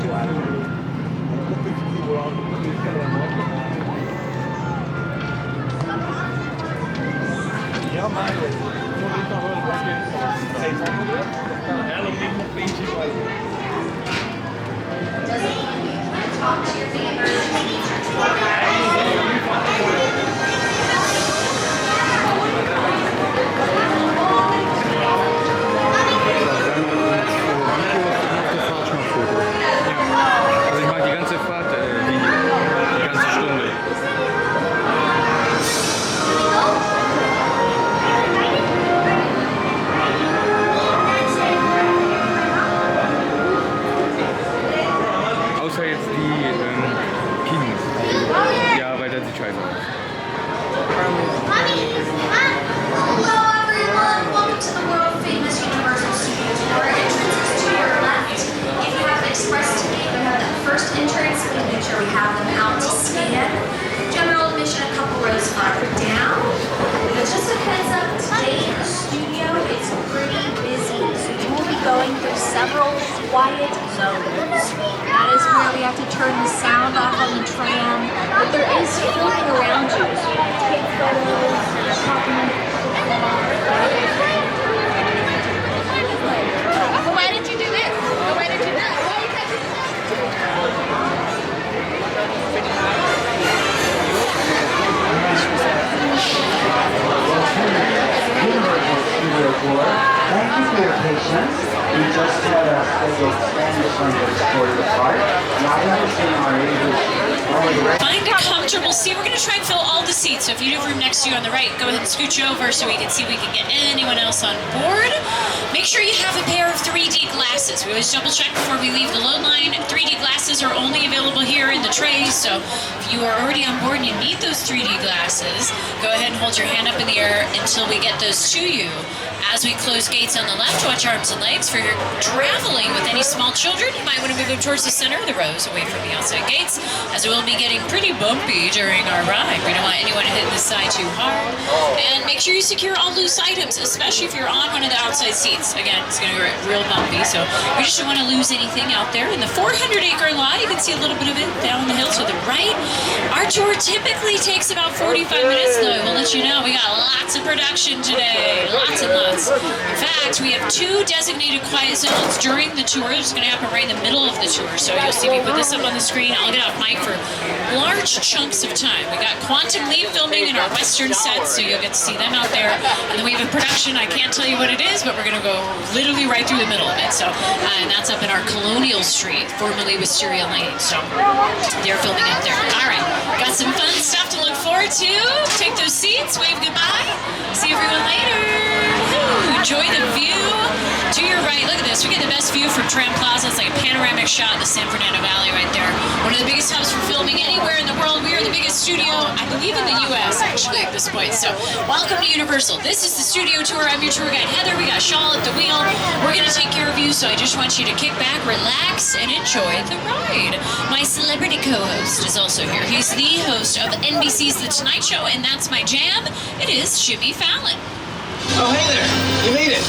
Ja, maar zo is nog wel een andere. Helemaal niet nog eentje. Talk to your family. Also ich mag die ganze Fahrt, die ganze Stunde. Außer jetzt die Kinos. Ja, weil das sieht scheiße aus. Hello everyone, welcome to the world famous Universal Studios. Our entrance is to your left. If you have an express ticket, we have that first entrance. We make sure we have them out to scan. General admission a couple rows farther down. But just a heads up, today in the studio it's pretty busy. So you will be going through several quiet zones. That is where we have to turn the sound off on the tram. But there is filming around you. So you can take photos, document. Why did you do this? Why did you do that? Why did you Thank you for your patience. We just had a scheduled Spanish language for the part. Not understanding our English. Find a comfortable seat. We're going to try and fill all the seats. So if you have room next to you on the right, go ahead and scooch over so we can see if we can get anyone else on board. Make sure you have a pair of 3D glasses. We always double check before we leave the load line. 3D glasses are only available here in the trays. So if you are already on board and you need those 3D glasses, go ahead and hold your hand up in the air until we get those to you. As we close gates on the left, watch arms and legs. For your traveling with any small children, you might want to move them towards the center of the rows away from the outside gates, as it will be getting pretty bumpy during our ride. We don't want anyone to hit the side too hard. And make sure you secure all loose items, especially if you're on one of the outside seats. Again, it's going to get real bumpy, so we just don't want to lose anything out there. In the 400-acre lot, you can see a little bit of it down the hill to the right. Our tour typically takes about 45 minutes, though. We'll let you know we got lots of production today. Lots and lots. In fact, we have 2 designated quiet zones during the tour. It's going to happen right in the middle of the tour. So you'll see me put this up on the screen. I'll get off mic for large chunks of time. We got Quantum Leap filming in our Western set, so you'll get to see them out there. And then we have a production. I can't tell you what it is, but we're going to go literally right through the middle of it. So, and that's up in our Colonial Street, formerly Wisteria Lane. So they're filming up there. All right, got some fun stuff to look forward to. Take those seats, wave goodbye. See everyone later. Enjoy the view to your right. Look at this. We get the best view from Tram Plaza. It's like a panoramic shot of the San Fernando Valley right there. One of the biggest hubs for filming anywhere in the world. We are the biggest studio, I believe, in the U.S. actually at this point. So welcome to Universal. This is the studio tour. I'm your tour guide, Heather. We got Shawl at the wheel. We're going to take care of you, so I just want you to kick back, relax, and enjoy the ride. My celebrity co-host is also here. He's the host of NBC's The Tonight Show, and that's my jam. It is Jimmy Fallon. Oh, hey there! You made it!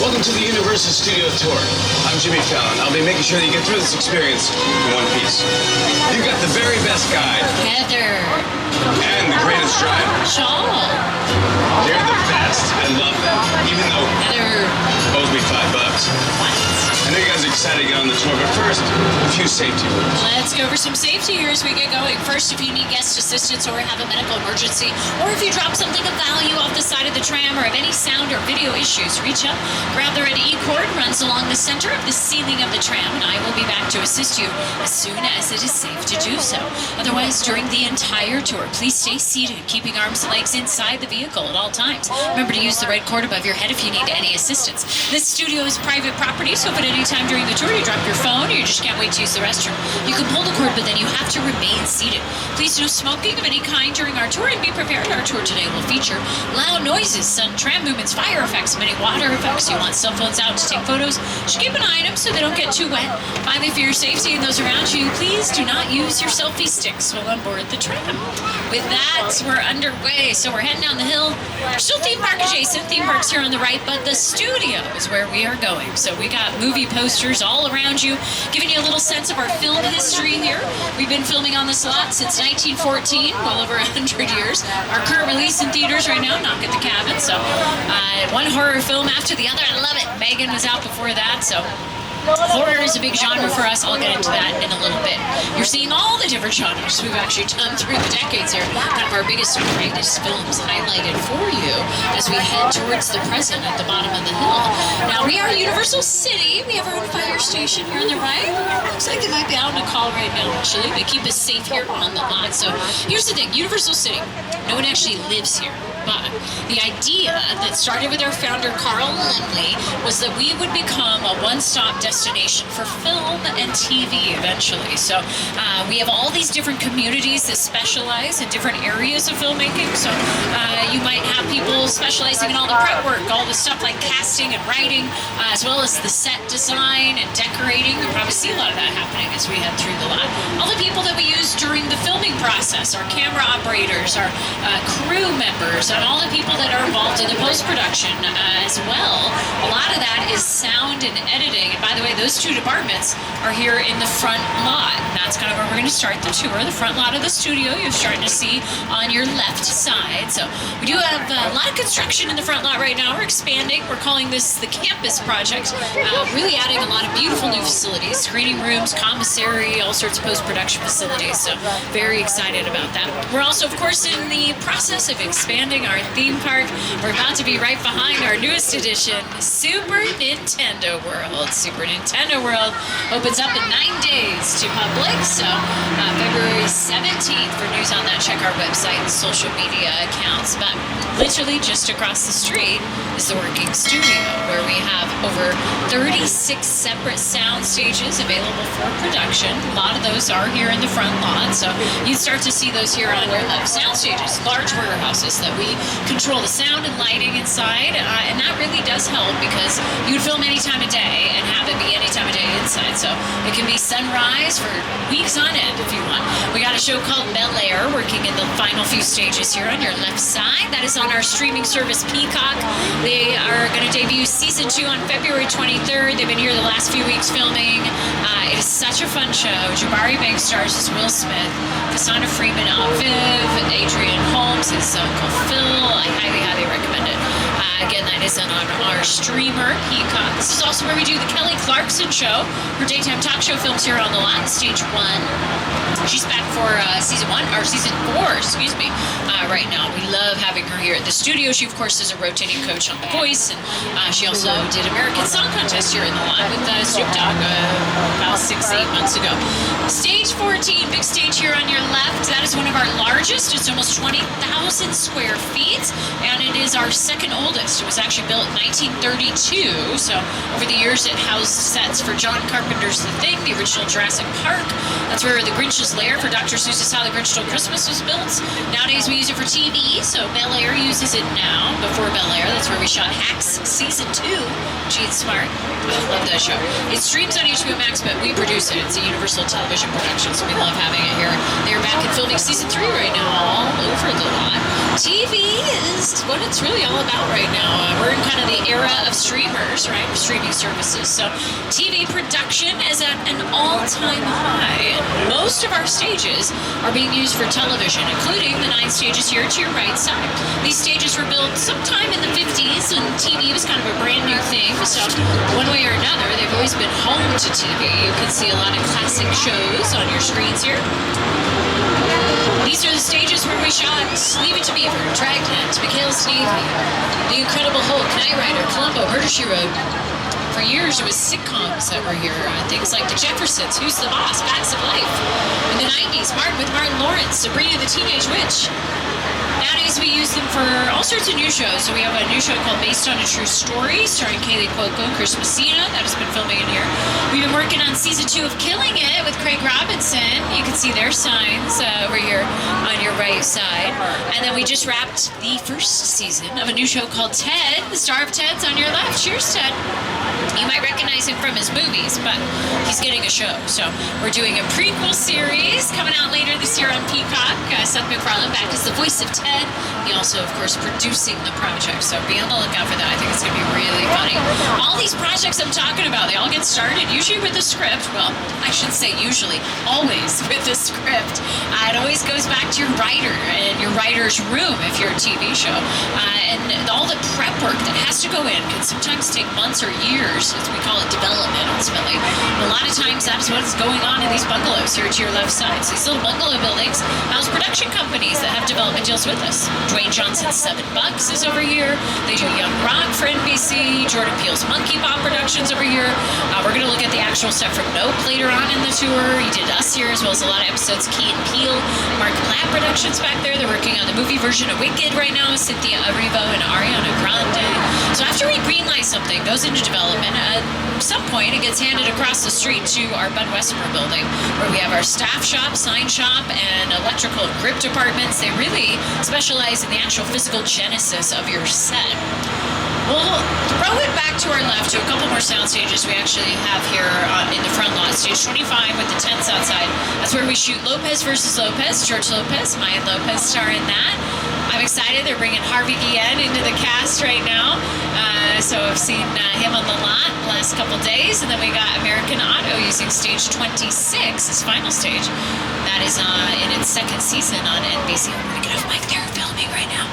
Welcome to the Universal Studio Tour. I'm Jimmy Fallon. I'll be making sure that you get through this experience in one piece. You've got the very best guide. Heather. And the greatest driver. Shawl. They're the best. I love them. Even though Heather. owes me $5. I know you guys are excited to get on the tour, but first, a few safety rules. Let's go over some safety here as we get going. First, if you need guest assistance or have a medical emergency, or if you drop something of value off the side of the tram or have any sound or video issues, reach up, grab the red E-cord, runs along the center of the ceiling of the tram, and I will be back to assist you as soon as it is safe to do so. Otherwise, during the entire tour, please stay seated, keeping arms and legs inside the vehicle at all times. Remember to use the red cord above your head if you need any assistance. This studio is private property, so if at any time during the tour you drop your phone or you just can't wait to use the restroom, you can pull the cord, but then you have to remain seated. Please no smoking of any kind during our tour, and be prepared. Our tour today will feature loud noises, sudden tram movements, fire effects, many water effects. You want cell phones out to take photos. Just keep an eye on them so they don't get too wet. Finally, for your safety and those around you, please do not use your selfie sticks while on board the tram. With that, we're underway. So we're heading down the hill. We're still theme park adjacent. Theme park's here on the right, but the studio is where we are going. So we got movie posters all around you, giving you a little sense of our film history here. We've been filming on this lot since 1914, well over 100 years. Our current release in theaters right now, Knock at the Cabin. So one horror film after the other. I love it. Megan was out before that, so horror is a big genre for us. I'll get into that in a little bit. You're seeing all the different genres we've actually done through the decades here. Kind of our biggest and greatest films highlighted for you as we head towards the present at the bottom of the hill. Now, we are Universal City. We have our own fire station here on the right. Looks like they might be out on a call right now, actually. They keep us safe here on the lot. So here's the thing. Universal City. No one actually lives here. But the idea that started with our founder, Carl Lemley, was that we would become a one-stop destination for film and TV eventually. So we have all these different communities that specialize in different areas of filmmaking. So you might have people specializing in all the prep work, all the stuff like casting and writing, as well as the set design and decorating. You'll probably see a lot of that happening as we head through the lot. All the people that we use during the filming process, our camera operators, our crew members, and all the people that are involved in the post-production as well. A lot of that is sound and editing. And by the way, those two departments are here in the front lot. And that's kind of where we're going to start the tour. The front lot of the studio you're starting to see on your left side. So we do have a lot of construction in the front lot right now. We're expanding. We're calling this the campus project. Really adding a lot of beautiful new facilities, screening rooms, commissary, all sorts of post-production facilities. So very excited about that. We're also, of course, in the process of expanding our theme park. We're about to be right behind our newest edition, Super Nintendo World. Super Nintendo World opens up in 9 days to public, so February 17th. For news on that, check our website and social media accounts. But literally just across the street is the working studio, where we have over 36 separate sound stages available for production. A lot of those are here in the front lot, so you start to see those here on your left. Sound stages, large warehouses that we control the sound and lighting inside, and that really does help because you would film any time of day and have it be any time of day inside. So it can be sunrise for weeks on end if you want. We got a show called Bel Air working in the final few stages here on your left side. That is on our streaming service Peacock. They are going to debut season 2 on February 23rd. They've been here the last few weeks filming. It is such a fun show. Jabari Banks stars as Will Smith, Cassandra Freeman, Viv, Adrian Holmes, his Uncle Phil. I highly recommend it. Again, that is on our streamer, Peacock. This is also where we do the Kelly Clarkson Show. Her daytime talk show films here on the lot, stage 1. She's back for season 4, right now. We love having her here at the studio. She, of course, is a rotating coach on The Voice, and she also did American Song Contest here in the lot with Snoop Dogg about 6-8 months ago. Stage 14, big stage here on your left. That is one of our largest. It's almost 20,000 square feet, and it is our second oldest. It was actually built in 1932, so over the years it housed sets for John Carpenter's The Thing, the original Jurassic Park. That's where The Grinch's Lair for Dr. Seuss's How the Grinch Stole Christmas was built. Nowadays we use it for TV, so Bel Air uses it now. Before Bel Air, that's where we shot Hacks Season 2. Gene Smart. I love that show. It streams on HBO Max, but we produce it. It's a Universal Television production, so we love having it here. They're back in filming Season 3 right now, all over the lot. TV is what it's really all about right now. We're in kind of the era of streamers, right? Streaming services. So TV production is at an all-time high. And most of our stages are being used for television, including the 9 stages here to your right side. These stages were built sometime in the 50s, and TV was kind of a brand new thing. So one way or another, they've always been home to TV. You can see a lot of classic shows on your screens here. These are the stages where we shot Leave It to Beaver, Dragnet, McHale's Navy, The Incredible Hulk, Knight Rider, Columbo, Murder, She Wrote. For years, it was sitcoms that were here. Things like The Jeffersons, Who's the Boss, Facts of Life. In the 90s, Martin with Martin Lawrence, Sabrina the Teenage Witch. Nowadays, we use them for all sorts of new shows. So we have a new show called Based on a True Story, starring Kaylee Cuoco and Chris Messina. That has been filming in here. We've been working on season 2 of Killing It with Craig Robinson. You can see their signs over here on your right side. And then we just wrapped the first season of a new show called Ted. The star of Ted's on your left. Cheers, Ted. You might recognize him from his movies, but he's getting a show. So we're doing a prequel series coming out later this year on Peacock. Seth MacFarlane back as the voice of Ted. He also, of course, producing the project. So be on the lookout for that. I think it's going to be really funny. All these projects I'm talking about, they all get started usually with a script. Well, I should say usually, always with a script. It always goes back to your writer and your writer's room if you're a TV show. And all the prep work that has to go in can sometimes take months or years. As we call it development, ultimately. And a lot of times that is what's going on in these bungalows here to your left side. So these little bungalow buildings house production companies that have development deals with us. Dwayne Johnson's $7 is over here. They do Young Rock for NBC. Jordan Peele's Monkey Paw Productions over here. We're going to look at the actual stuff from Nope later on in the tour. He did Us here as well as a lot of episodes. Key and Peele. Mark Platt Productions back there. They're working on the movie version of Wicked right now with Cynthia Erivo and Ariana Grande. So after we greenlight something, goes into development, at some point it gets handed across the street to our Bud Westboro building where we have our staff shop, sign shop, and electrical and grip departments. They really specialize in the actual physical genesis of your set. We'll throw it back to our left to a couple more sound stages we actually have here in the front lot. Stage 25 with the tents outside. That's where we shoot Lopez versus Lopez. George Lopez, Maya Lopez star in that. I'm excited. They're bringing Harvey Guillen into the cast right now. So I've seen him on the lot the last couple days. And then we got American Auto using stage 26, his final stage. That is in its second season on NBC. We're going to get off mic there filming right now.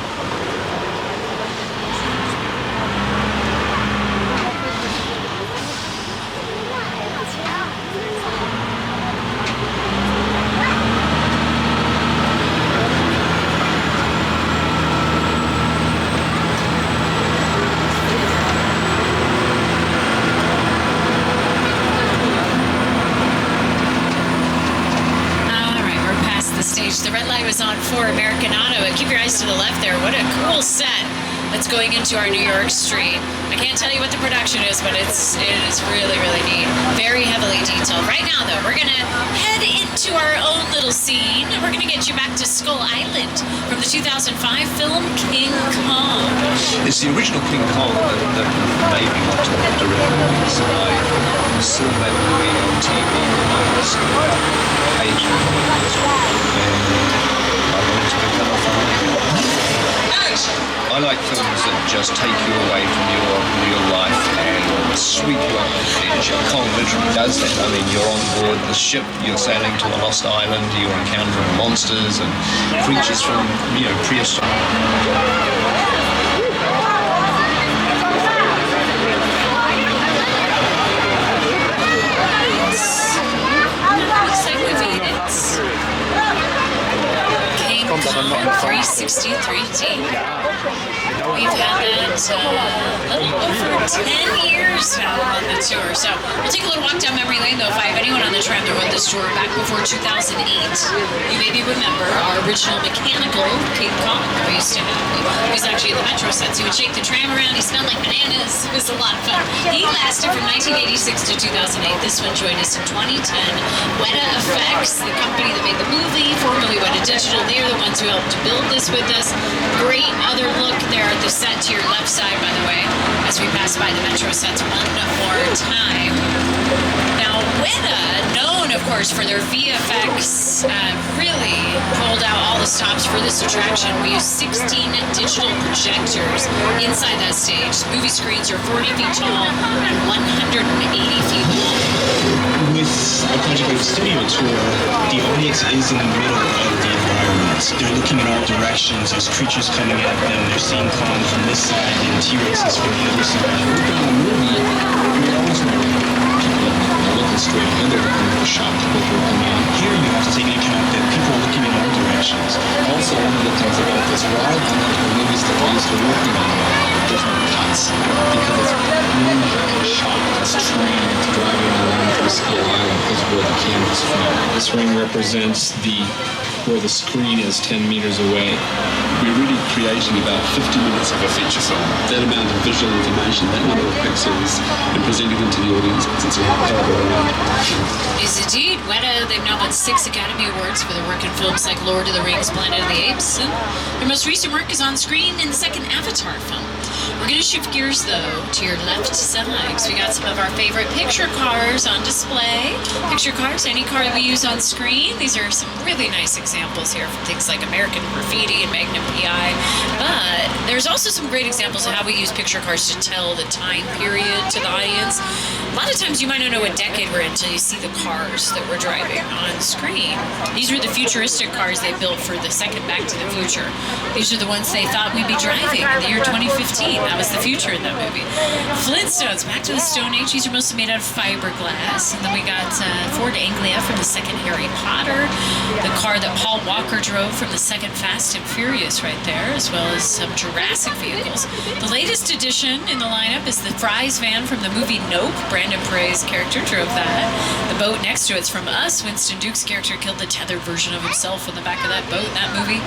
The red light was on for American Auto. And keep your eyes to the left there. What a cool set that's going into our New York street. I can't tell you what the production is, but it is really, really neat. Very heavily detailed. Right now, though, we're going to head into our own little scene. And we're going to get you back to Skull Island from the 2005 film King Kong. It's the original King Kong that made me want to direct movies. I saw that movie on TV when I was Asian. I like films that just take you away from your real life and sweep you up the edge. Kong literally does that. I mean, you're on board the ship, you're sailing to a lost island, you're encountering monsters and creatures from, prehistoric. Kong 363D. We've had that a little over 10 years now on the tour. So we'll take a little walk down memory lane, though. If I have anyone on the tram that rode this tour back before 2008, you maybe remember our original mechanical King Kong that we used to have. He was actually in the Metro sets. He would shake the tram around. He smelled like bananas. It was a lot of fun. He lasted from 1986 to 2008. This one joined us in 2010. Weta Effects, the company that made the movie, formerly Weta Digital, they are the ones who helped to build this with us. Great other look there at the set to your left side, by the way, as we pass by the Metro sets one more time. Now, Weta, known, of course, for their VFX, really pulled out all the stops for this attraction. We use 16 digital projectors inside that stage. Movie screens are 40 feet tall and 180 feet long. With a project like Studio Tour, the audience is in the middle of the environment. They're looking in all directions. There's creatures coming at them. They're seeing Kong from this side and T-Rexes from the other side. Working on a movie, you always know people looking straight ahead. They're looking for shocked what we're looking at. Here you have to take into account that people are looking in all directions. Also, one of the things about this ride, unlike the movies that we're used to working on, there's no cuts because it's really very shot. It's trained driving around through Skull Island is where the camera's from. This ring represents where the screen is 10 meters away. we're really creating about 50 minutes of a feature film. That amount of visual information, that number of pixels, and presenting them to the audience, it's a hell of a ride. Is indeed. Weta, they've now won 6 Academy Awards for their work in films like Lord of the Rings, Planet of the Apes, and their most recent work is on screen in the second Avatar film. We're going to shift gears, though, to your left side, because we got some of our favorite picture cars on display. Picture cars, any car we use on screen. These are some really nice examples here from things like American Graffiti and Magnum PI. But there's also some great examples of how we use picture cars to tell the time period to the audience. A lot of times you might not know what decade we're in until you see the cars that we're driving on screen. These were the futuristic cars they built for the second Back to the Future. These are the ones they thought we'd be driving in the year 2015. That was the future in that movie. Flintstones, Back to the Stone Age. These are mostly made out of fiberglass. And then we got Ford Anglia from the second Harry Potter. The car that Paul Walker drove from the second Fast and Furious right there, as well as some Jurassic vehicles. The latest addition in the lineup is the Fry's van from the movie Nope. Brandon Prey's character drove that. The boat next to it's from Us. Winston Duke's character killed the tethered version of himself in the back of that boat in that movie.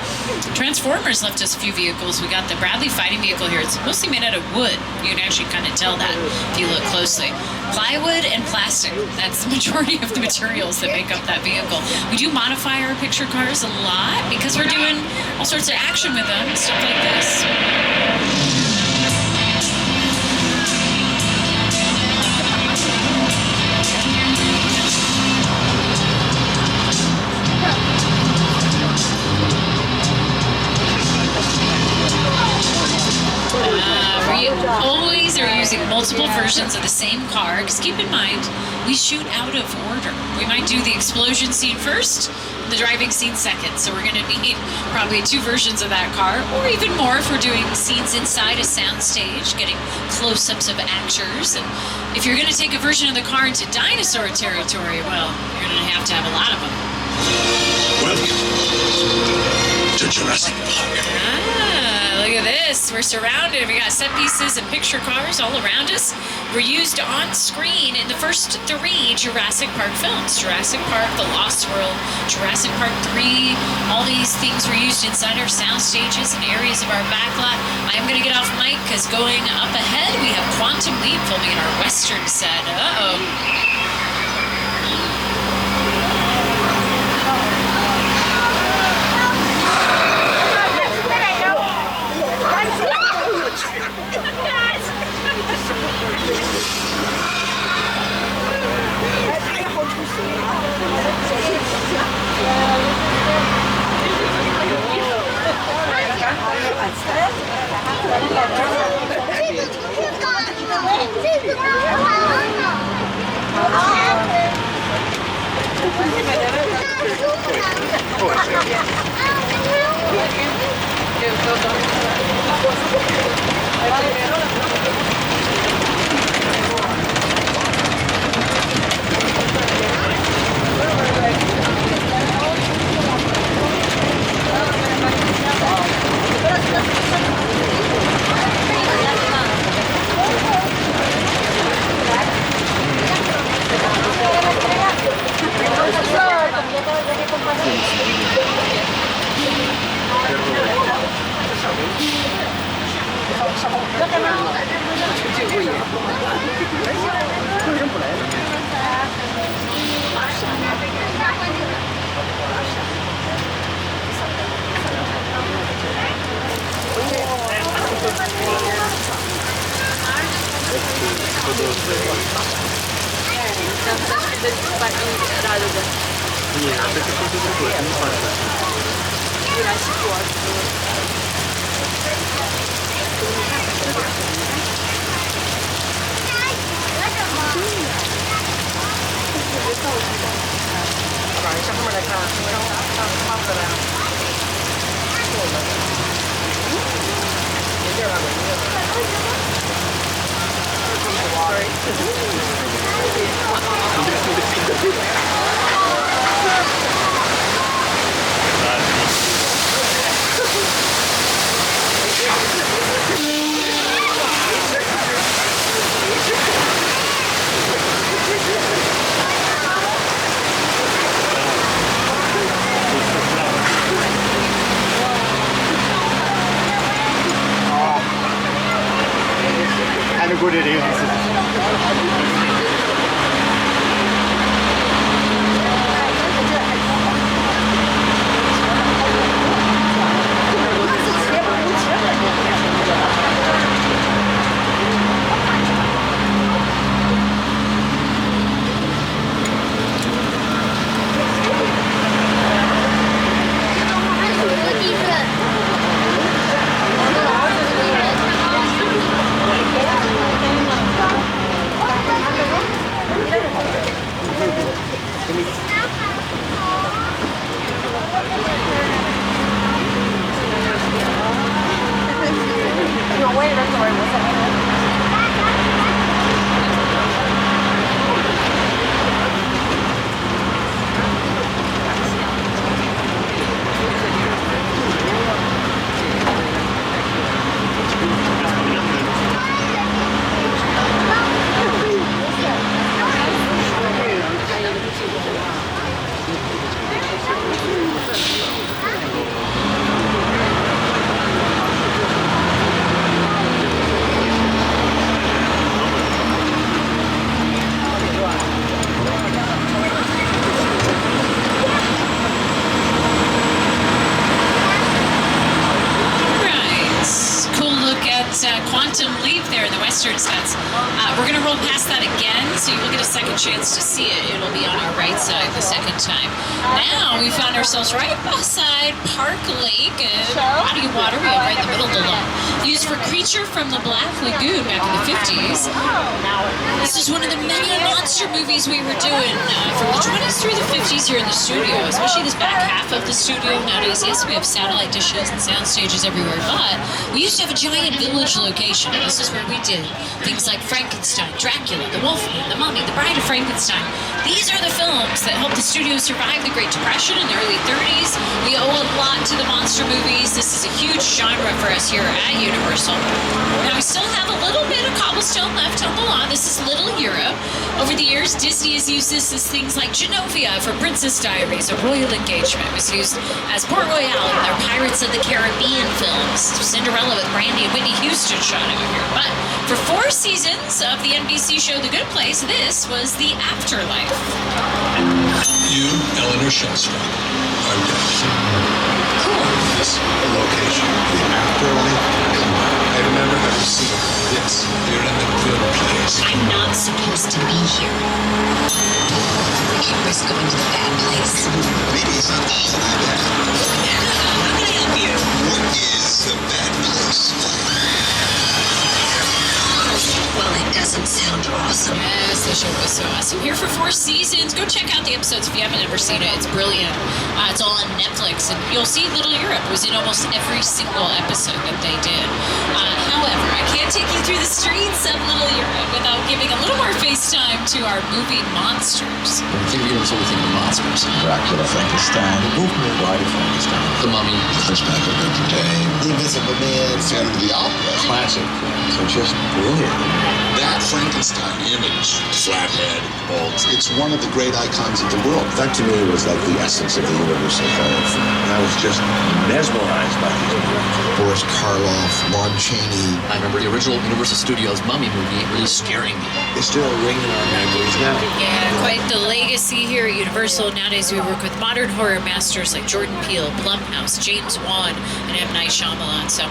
Transformers left us a few vehicles. We got the Bradley fighting vehicle here. It's mostly made out of wood. You can actually kind of tell that if you look closely. Plywood and plastic. That's the majority of the materials that make up that vehicle. We do modify our picture cars a lot because we're doing all sorts of action with them, stuff like this. We always are using multiple versions of the same car, because keep in mind, we shoot out of order. We might do the explosion scene first, the driving scene second, so we're going to need probably 2 versions of that car, or even more if we're doing scenes inside a soundstage, getting close-ups of actors. And if you're going to take a version of the car into dinosaur territory, well, you're going to have a lot of them. Welcome to Jurassic Park. Look at this. We're surrounded. We got set pieces and picture cars all around us. We're used on screen in the first 3 Jurassic Park films. Jurassic Park, The Lost World, Jurassic Park 3. All these things were used inside our sound stages and areas of our backlot. I am going to get off mic because going up ahead, we have Quantum Leap filming in our Western set. Uh-oh. れるようにする。Quantum Leap there in the Western sets. We're going to roll past that again, so you will get a second chance to see it. It'll be on our right side the second time. Now we found ourselves right beside Park Lake, a body of water we have right in the middle of the lawn, used for Creature from the Black Lagoon back in the 50s. This is one of the many monster movies we were doing from the 20s through the 50s here in the studio, especially this back half of the studio. Nowadays, yes, we have satellite dishes and sound stages everywhere, but we used to have a giant village location. This is where we did things like Frankenstein, Dracula, The Wolfman, The Mummy, The Bride of Frankenstein. These are the films that helped the studio survive the Great Depression in the early 30s. We owe a lot to the monster movies. This is a huge genre for us here at Universal. Now, we still have a little bit of cobblestone left on the lawn. This is Little Europe. Over the years, Disney has used this as things like Genovia for Princess Diaries. A royal engagement was used as Port Royale in their Pirates of the Caribbean films. Cinderella with Brandy and Whitney Houston shot out here. But for 4 seasons of the NBC show The Good Place, this was The Afterlife. You, Eleanor Shellstrom, are deaf. Cool. This location, The Afterlife. I remember having seen this. You're in the good place. I'm not supposed to be here. We can't risk going to the bad place. Maybe it's not all that bad. How can I help you? What is the bad place? Well, it doesn't sound awesome. Yes, the show was so awesome. Here for 4 seasons. Go check out the episodes if you haven't ever seen it. It's brilliant. It's all on Netflix, and you'll see Little Europe was in almost every single episode that they did. However, I can't take you through the streets of Little Europe without giving a little more FaceTime to our movie monsters. When you think of Universal, we think of the monsters. Dracula, Frankenstein, the Wolfman, Bride of Frankenstein, The Mummy, Hunchback of Notre Dame, The Invisible Man, Phantom of the Opera. classic films are just brilliant. That Frankenstein image, flathead, bald. It's one of the great icons of the world. That to me was like the essence of the Universal horror film. I was just mesmerized by these movies. Boris Karloff, Lon Chaney. I remember the original Universal Studios Mummy movie really scaring me. It's still ringing in our memories now. Yeah, quite the legacy here at Universal. Nowadays we work with modern horror masters like Jordan Peele, Blumhouse, James Wan, and M. Night Shyamalan. So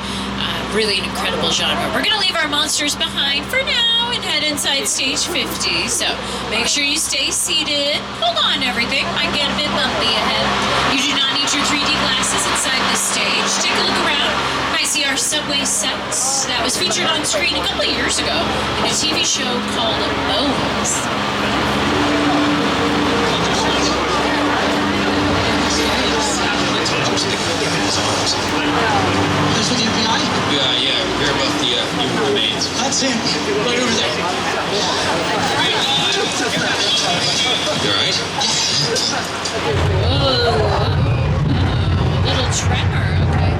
really an incredible genre. We're going to leave our monsters behind for now and head inside stage 50. So make sure you stay seated. Hold on everything. Might get a bit bumpy ahead. You do not need your 3D glasses inside this stage. Take a look around. You might see our subway sets that was featured on screen a couple of years ago in a TV show called Bones. There's the FBI? Yeah, we hear about the human remains. That's him. Right over there. You alright? Whoa. Little tremor, okay.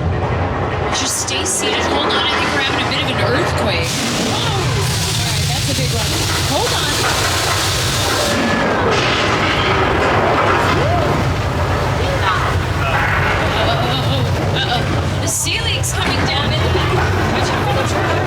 Just stay seated. Hold on, I think we're having a bit of an earthquake. Whoa. Alright, that's a big one. Hold on. Uh-oh. The ceiling's coming down in the back. Watch out for the tremor.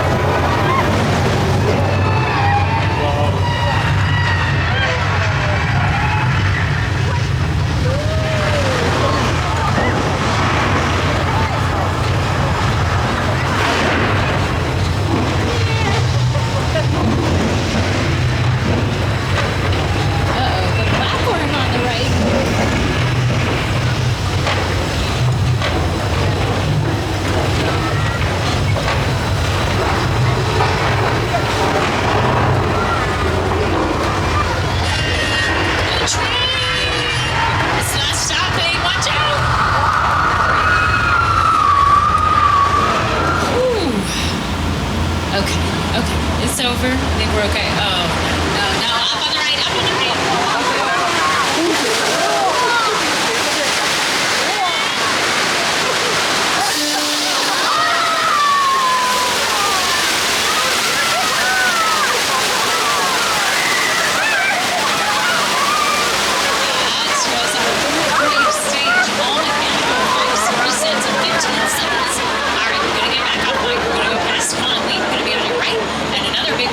We're okay. Oh, no, no, up on the right, up on the right.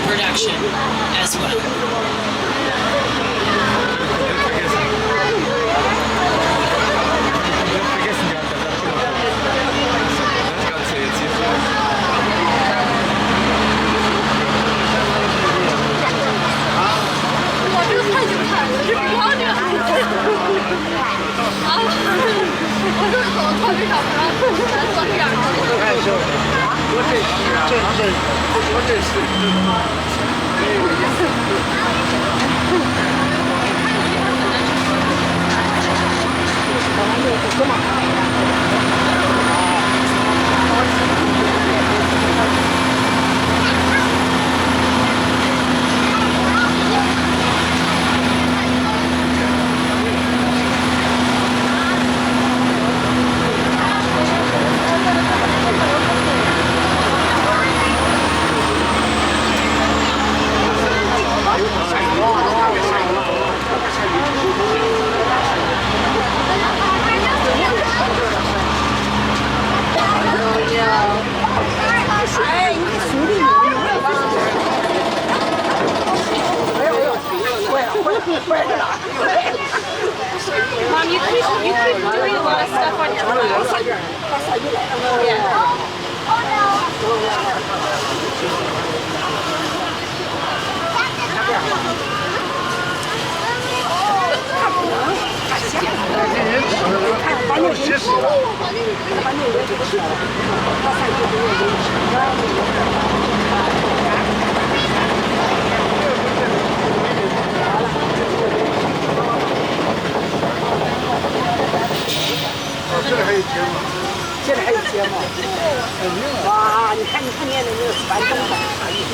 Production as well. Mom, you could do a lot of stuff on your phone. Yeah.现在还有节目，哇！你看念的那个繁中版啥意思？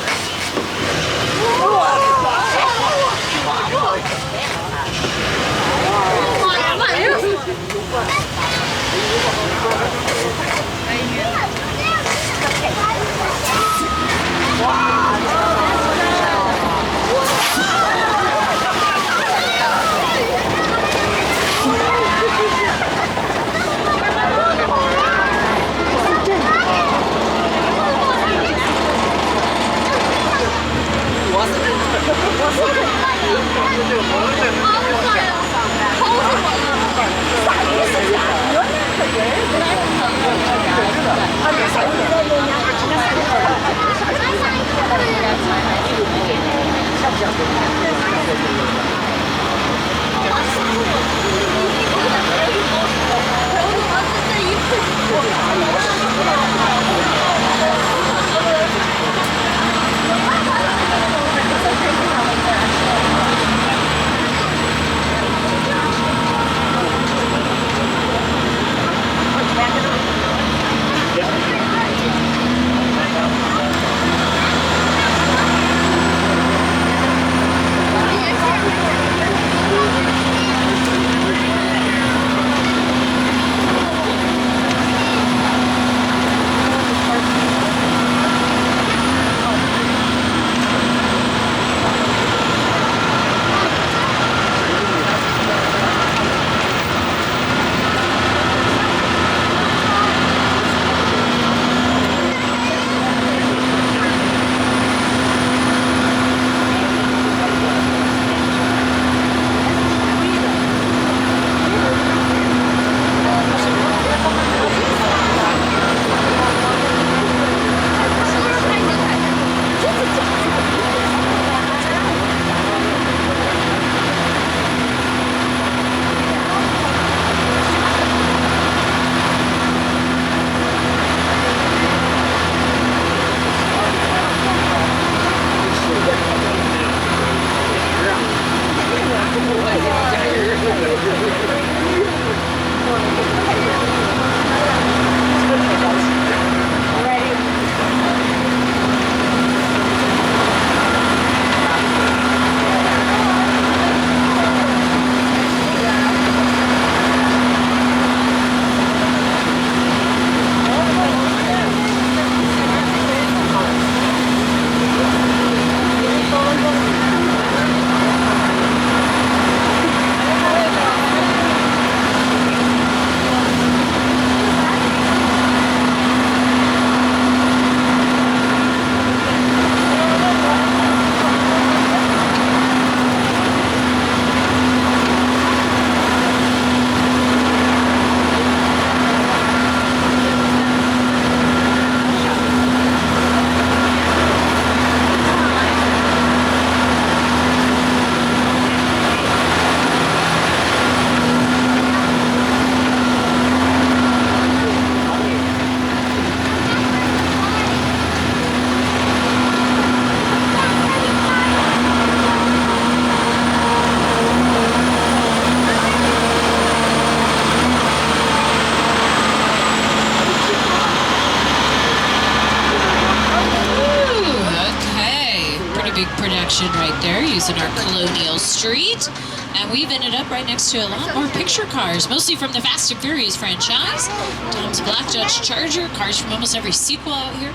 right there using our Colonial Street. And we've ended up right next to a lot more picture cars, mostly from the Fast and Furious franchise. Tom's Black Dodge Charger, cars from almost every sequel out here.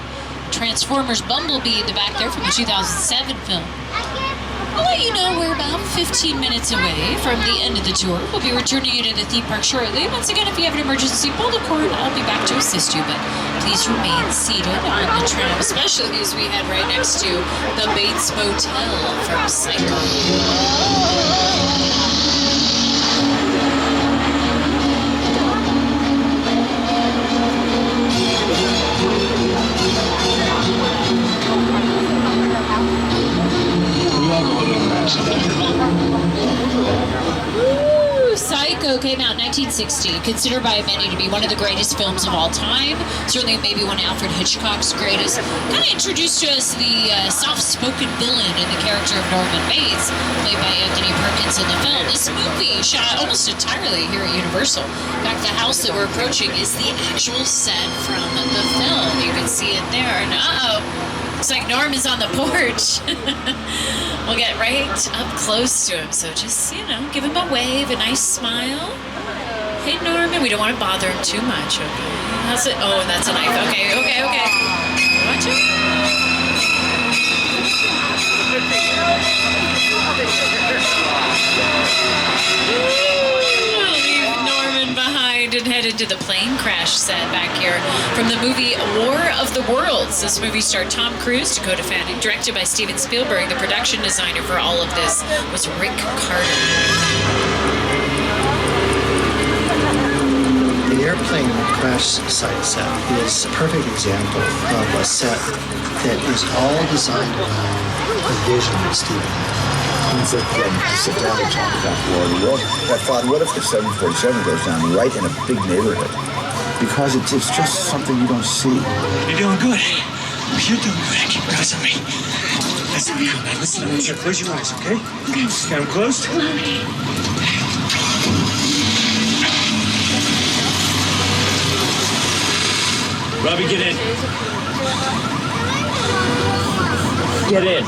Transformers Bumblebee in the back there from the 2007 film. I'll let you know we're about 15 minutes away from the end of the tour. We'll be returning you to the theme park shortly. Once again, if you have an emergency, pull the cord. I'll be back to assist you, but please remain seated on the tram, especially as we head right next to the Bates Motel from Psycho. Psycho came out in 1960, considered by many to be one of the greatest films of all time. Certainly maybe one of Alfred Hitchcock's greatest. Kind of introduced to us the soft-spoken villain in the character of Norman Bates, played by Anthony Perkins in the film. This movie shot almost entirely here at Universal. In fact, the house that we're approaching is the actual set from the film. You can see it there, and looks like Norm is on the porch. We'll get right up close to him, so just, you know, give him a wave, a nice smile. Hey, Norman, we don't want to bother him too much, okay? How's it? Oh, that's a knife. Okay. Watch it. Leave Norman behind and head into the plane crash set back here from the movie War of the Worlds. This movie starred Tom Cruise, Dakota Fanning, directed by Steven Spielberg. The production designer for all of this was Rick Carter. The airplane crash site set is a perfect example of a set that is all designed around the vision of Steven had. Sit down and talk about War of the Worlds. But Father, what if the 747 goes down right in a big neighborhood? Because it's just something you don't see. You're doing good. You're doing good. Keep pressing me. Listen, listen. Close your eyes, okay? Okay. Got them closed? Robbie, get in. Get in.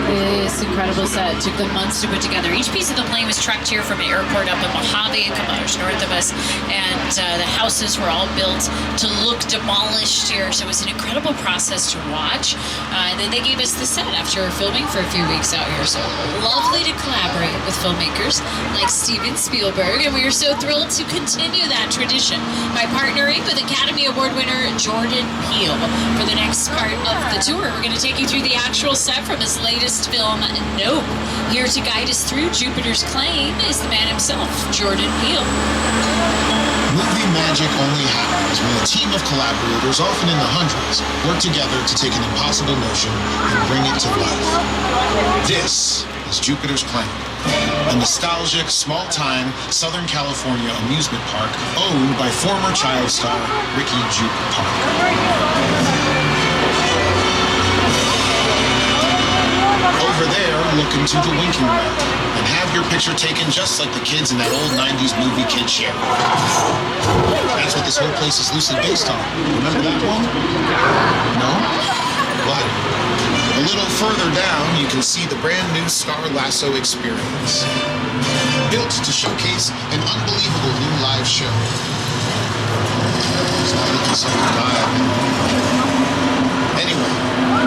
This incredible set took them months to put together. Each piece of the plane was trucked here from an airport up in Mojave, a couple hours north of us, and the houses were all built to look demolished here, so it was an incredible process to watch. And then they gave us the set after filming for a few weeks out here, so lovely to collaborate with filmmakers like Steven Spielberg, and we are so thrilled to continue that tradition by partnering with Academy Award winner Jordan Peele. For the next part of the tour, we're going to take you through the actual set from his latest film, Nope. Here to guide us through Jupiter's Claim is the man himself, Jordan Peele. Movie magic only happens when a team of collaborators, often in the hundreds, work together to take an impossible notion and bring it to life. This is Jupiter's Claim, a nostalgic, small-time Southern California amusement park owned by former child star Ricky Jupe Park. Over there, look into the winking well and have your picture taken just like the kids in that old 90s movie Kid Show. That's what this whole place is loosely based on. Remember that one? No? What? A little further down, you can see the brand new Star Lasso experience. Built to showcase an unbelievable new live show. It's not looking so good. Anyway,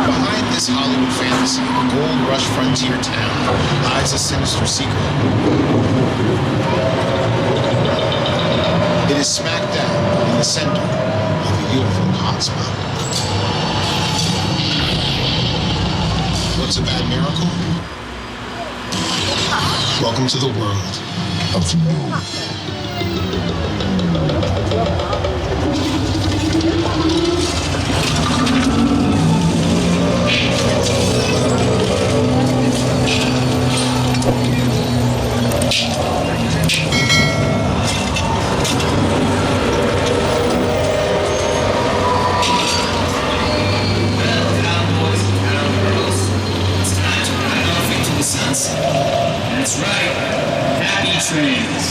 behind this Hollywood fantasy, a gold rush frontier town, lies a sinister secret. It is smack dab in the center of a beautiful hotspot. What's a bad miracle? Welcome to the world of That's right. Happy trains.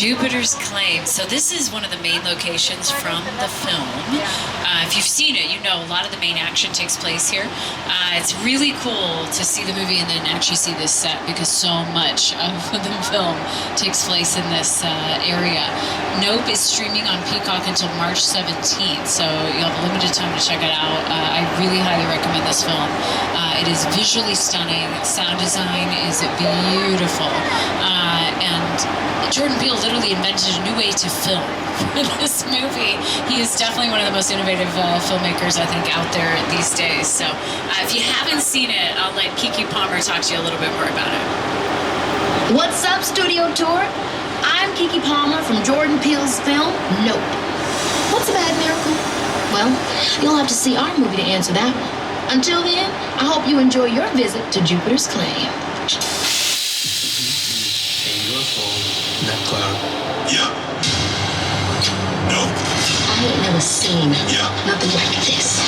Jupiter's Claim. So this is one of the main locations from the film. If you've seen it, you know a lot of the main action takes place here. It's really cool to see the movie and then actually see this set because so much of the film takes place in this area. Nope is streaming on Peacock until March 17th, so you have a limited time to check it out. I really highly recommend this film. It is visually stunning. Sound design is beautiful. And Jordan Peele literally invented a new way to film in this movie. He is definitely one of the most innovative filmmakers, I think, out there these days. So if you haven't seen it, I'll let Kiki Palmer talk to you a little bit more about it. What's up, Studio Tour? I'm Kiki Palmer from Jordan Peele's film, Nope. What's a bad miracle? Well, you'll have to see our movie to answer that one. Until then, I hope you enjoy your visit to Jupiter's Claim. That cloud. Yeah. No. I ain't never seen nothing like this.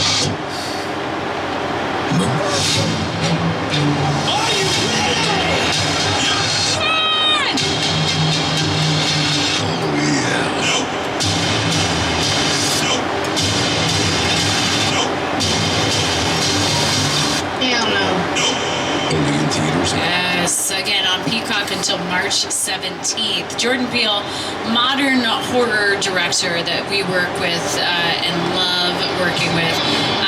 Are you ready? Run! Oh, yeah. No. Hell no. Only in theaters. Yes, again on Peacock until March 17th. Jordan Peele, modern horror director that we work with and love working with.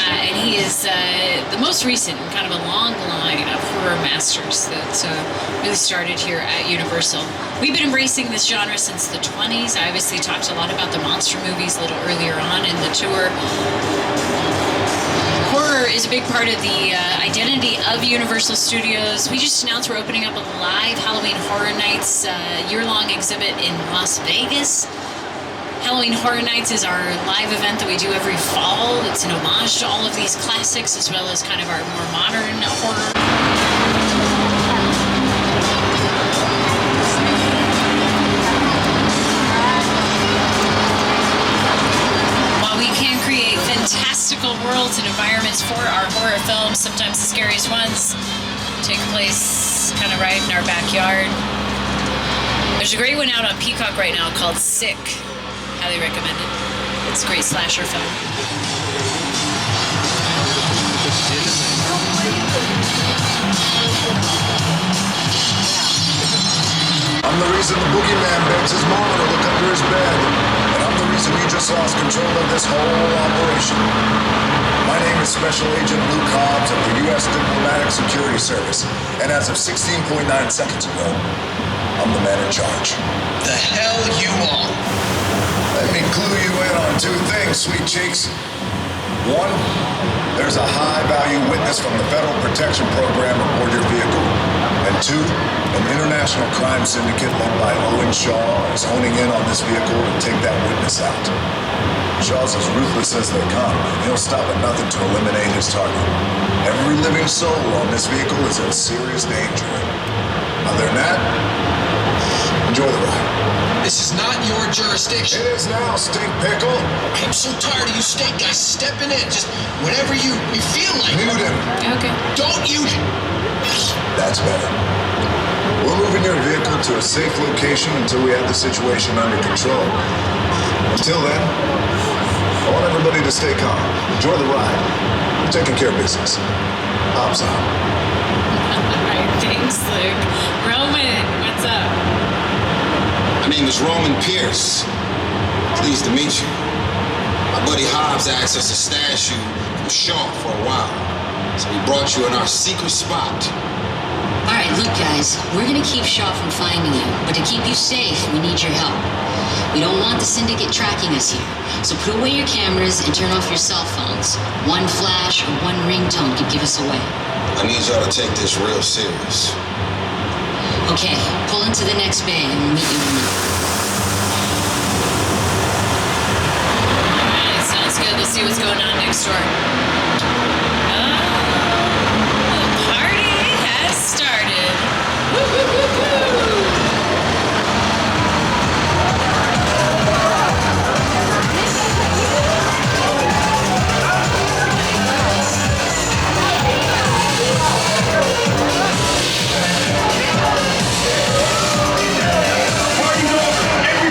And he is the most recent in kind of a long line of horror masters that really started here at Universal. We've been embracing this genre since the 20s. I obviously talked a lot about the monster movies a little earlier on in the tour. Horror is a big part of the identity of Universal Studios. We just announced we're opening up a live Halloween Horror Nights year-long exhibit in Las Vegas. Halloween Horror Nights is our live event that we do every fall. It's an homage to all of these classics as well as kind of our more modern horror. We can create fantastical worlds and environments for our horror films. Sometimes the scariest ones take place kind of right in our backyard. There's a great one out on Peacock right now called Sick. Highly recommend it. It's a great slasher film. I'm the reason the boogeyman begs his mama to look under his bed. And I'm the reason you just lost control of this whole operation. My name is Special Agent Luke Hobbs of the U.S. Diplomatic Security Service. And as of 16.9 seconds ago, I'm the man in charge. The hell you are. Let me clue you in on two things, sweet cheeks. One, there's a high-value witness from the Federal Protection Program aboard your vehicle. And two, an international crime syndicate led by Owen Shaw is honing in on this vehicle to take that witness out. Shaw's as ruthless as they come, and he'll stop at nothing to eliminate his target. Every living soul on this vehicle is in serious danger. Other than that, enjoy the ride. This is not your jurisdiction. It is now, stink pickle. I'm so tired of you state guys stepping in just whenever you feel like. Mute him. Okay. Don't use it. That's better. We're moving your vehicle to a safe location until we have the situation under control. Until then, I want everybody to stay calm. Enjoy the ride. We're taking care of business. Hobbs out. Alright, thanks, Luke. Roman, what's up? My name is Roman Pierce. Pleased to meet you. My buddy Hobbs asked us to stash you from Shaw for a while. So we brought you in our secret spot. Alright, look guys, we're gonna keep Shaw from finding you, but to keep you safe, we need your help. We don't want the syndicate tracking us here, so put away your cameras and turn off your cell phones. One flash or one ringtone could give us away. I need y'all to take this real serious. Okay, pull into the next bay and we'll meet you in there. Alright, sounds good. Let's see what's going on next door. The party has started. Woo-hoo-hoo-hoo! Party's over!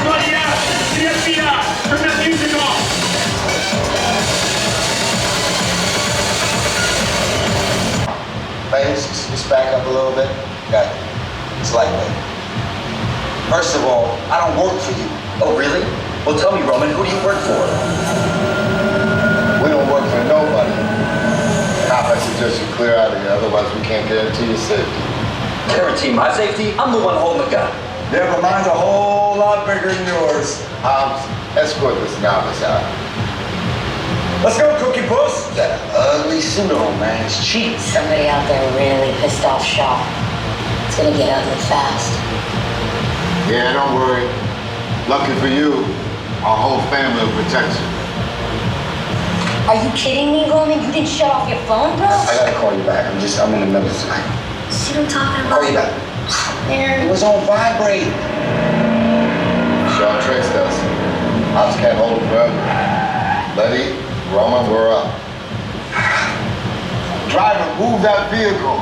Just back up a little bit. Got it. It's lightweight. First of all, I don't work for you. Oh, really? Well, tell me, Roman, who do you work for? We don't work for nobody. Cop, I suggest you clear out of here, otherwise we can't guarantee your safety. Guarantee my safety? I'm the one holding the gun. Never mind, a whole lot bigger than yours. Escort this novice out. Let's go, Cookie Puss. That ugly suit on, man. It's cheap. Somebody out there really pissed off Shaw. It's gonna get ugly fast. Yeah, don't worry. Lucky for you, our whole family will protect you. Are you kidding me, Roman? You didn't shut off your phone, bro? I gotta call you back. I'm in the middle of tonight. See what I'm talking about? Call you back. Man. It was on vibrate. Shaw tricks us. Ops can't hold it forever. Letty, Roman, we're up. Driver, move that vehicle.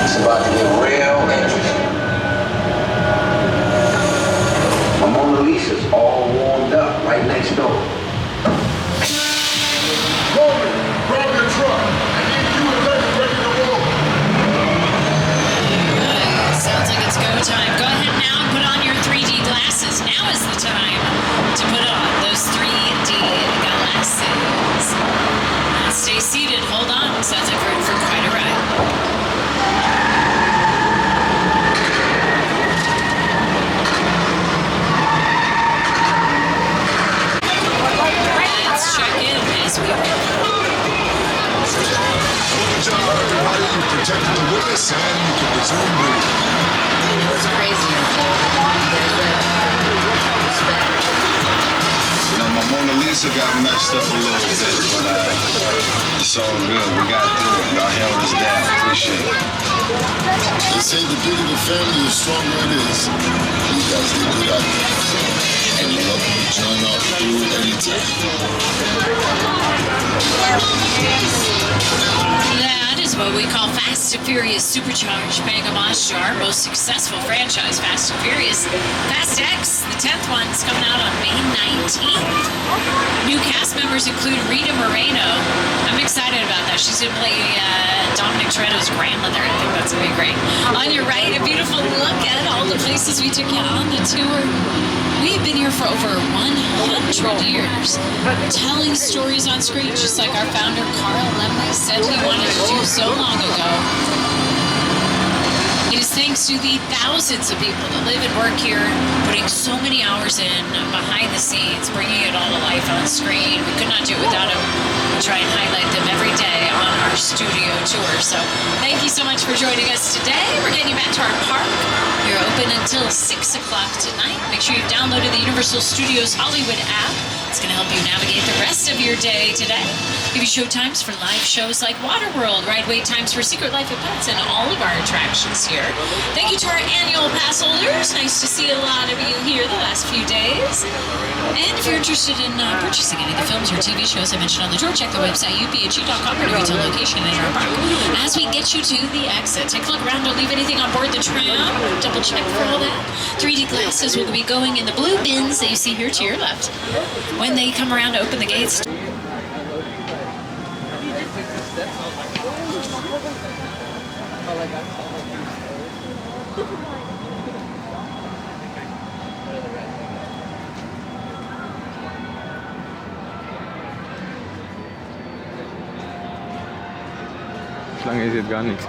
It's about to get real interesting. My Mona Lisa's all warmed up right next door. Roman, grab your truck. I need you and Letty ready to roll. Sounds like it's go time. Go ahead now and put on your 3D glasses. Now is the time to put on those 3D glasses. Now stay seated. Hold on. Sounds like we're in for quite a ride. Let's check in as we go. Everybody, you protected the witness and you can resume breathing. It was crazy. You know, my Mona Lisa got messed up a little bit, but it's all good. We got through it. Y'all held us down. Appreciate it. They say the bigger the family, the stronger it is. You guys did good out there. And you know, turn up through anytime. That is what we call Fast and Furious Supercharged, paying homage to our most successful franchise, Fast and Furious. Fast X, the 10th one, is coming out on May 19th. New cast members include Rita Moreno. I'm excited about that. She's going to play Dominic Toretto's grandmother. I think that's going to be great. On your right, a beautiful look at all the places we took you on the tour. We've been here for over 100 years, telling stories on screen, just like our founder, Carl Lemley, said he wanted to do so long ago. It is thanks to the thousands of people that live and work here, putting so many hours in behind the scenes, bringing it all to life on screen. We could not do it without them. We try and highlight them every day on our studio tour. So thank you so much for joining us today. We're getting you back to our park. You're open until 6 o'clock tonight. Make sure you've downloaded the Universal Studios Hollywood app. It's going to help you navigate the rest of your day today. Give you show times for live shows like Waterworld, ride wait times for Secret Life of Pets, and all of our attractions here. Thank you to our annual pass holders. Nice to see a lot of you here the last few days. And if you're interested in purchasing any of the films or TV shows I mentioned on the tour, check the website uphu.com for a retail location in our park. As we get you to the exit, take a look around. Don't leave anything on board the tram. Double check for all that. 3D glasses will be going in the blue bins that you see here to your left. When they come around to open the gates. Schlange ist jetzt gar nichts.